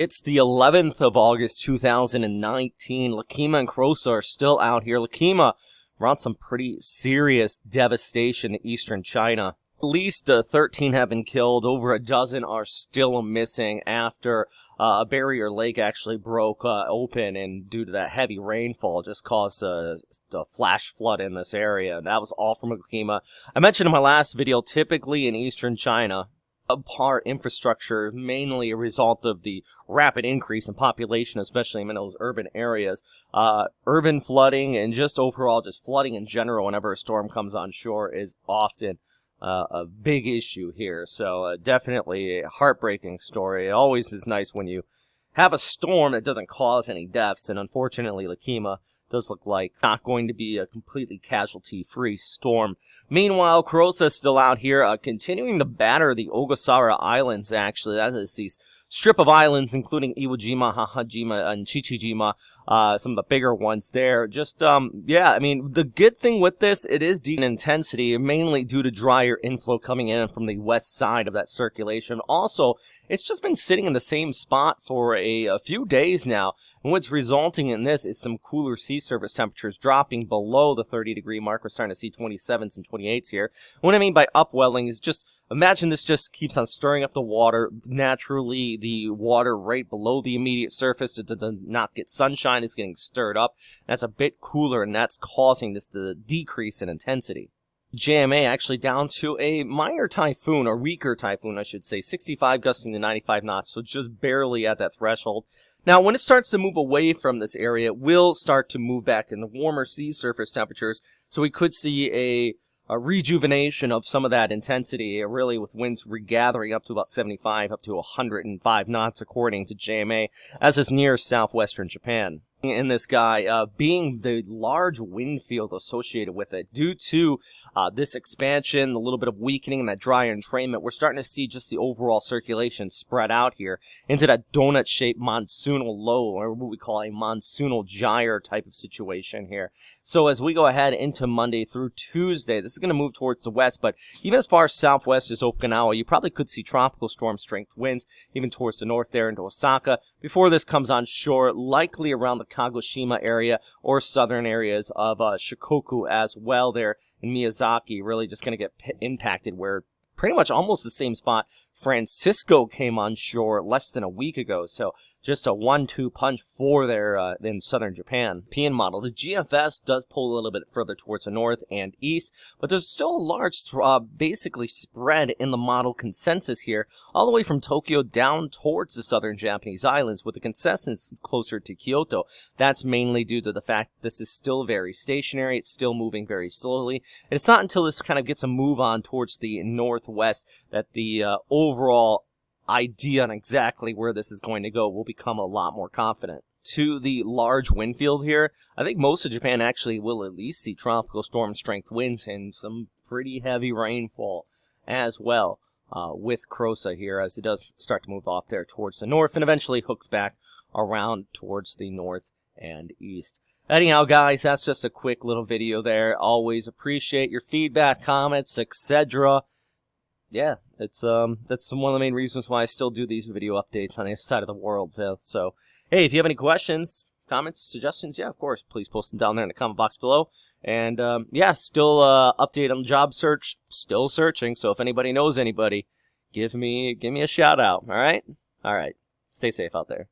It's the 11th of August, 2019. Lekima and Krosa are still out here. Lekima, we're on some pretty serious devastation in eastern China. At least 13 have been killed. Over a dozen are still missing after a barrier lake actually broke open, and due to that heavy rainfall, just caused a flash flood in this area. And that was all from Lekima. I mentioned in my last video, typically in eastern China, subpar infrastructure, mainly a result of the rapid increase in population, especially in those urban areas. Urban flooding and just overall just flooding in general whenever a storm comes on shore is often a big issue here. So definitely a heartbreaking story. It always is nice when you have a storm that doesn't cause any deaths, and unfortunately Lekima does look like not going to be a completely casualty-free storm. Meanwhile, Krosa is still out here, continuing to batter the Ogasawara Islands, actually. That is these strip of islands, including Iwajima, Hahajima, and Chichijima, some of the bigger ones there. Just, yeah, I mean, the good thing with this, it is deep in intensity, mainly due to drier inflow coming in from the west side of that circulation. Also, it's just been sitting in the same spot for a few days now. And what's resulting in this is some cooler sea surface temperatures dropping below the 30-degree mark. We're starting to see 27s and 28s here. What I mean by upwelling is just, imagine this just keeps on stirring up the water. Naturally, the water right below the immediate surface that does not get sunshine is getting stirred up. That's a bit cooler, and that's causing this to decrease in intensity. JMA actually down to a minor typhoon, or weaker typhoon, I should say. 65 gusting to 95 knots, so just barely at that threshold. Now, when it starts to move away from this area, it will start to move back into warmer sea surface temperatures, so we could see a rejuvenation of some of that intensity, really with winds regathering up to about 75, up to 105 knots, according to JMA, as is near southwestern Japan. In this guy, being the large wind field associated with it, due to this expansion, a little bit of weakening, and that drier entrainment, we're starting to see just the overall circulation spread out here into that donut-shaped monsoonal low, or what we call a monsoonal gyre type of situation here. So as we go ahead into Monday through Tuesday, this is going to move towards the west, but even as far southwest as Okinawa, you probably could see tropical storm strength winds, even towards the north there into Osaka, before this comes on shore, likely around the Kagoshima area or southern areas of Shikoku as well there in Miyazaki, really just going to get impacted, where pretty much almost the same spot Francisco came on shore less than a week ago. So just a 1-2 punch for there in southern Japan. European model, the GFS does pull a little bit further towards the north and east, but there's still a large basically spread in the model consensus here, all the way from Tokyo down towards the southern Japanese islands, with the consensus closer to Kyoto. That's mainly due to the fact that this is still very stationary, it's still moving very slowly, and it's not until this kind of gets a move on towards the northwest that the overall idea on exactly where this is going to go will become a lot more confident. To the large wind field here, I think most of Japan actually will at least see tropical storm strength winds and some pretty heavy rainfall as well with Krosa here, as it does start to move off there towards the north and eventually hooks back around towards the north and east. Anyhow, guys, that's just a quick little video there. Always appreciate your feedback, comments, etc. Yeah, it's that's one of the main reasons why I still do these video updates on the other side of the world. So, hey, if you have any questions, comments, suggestions, yeah, of course, please post them down there in the comment box below. And yeah, still update on the job search, still searching. So if anybody knows anybody, give me a shout out. All right, stay safe out there.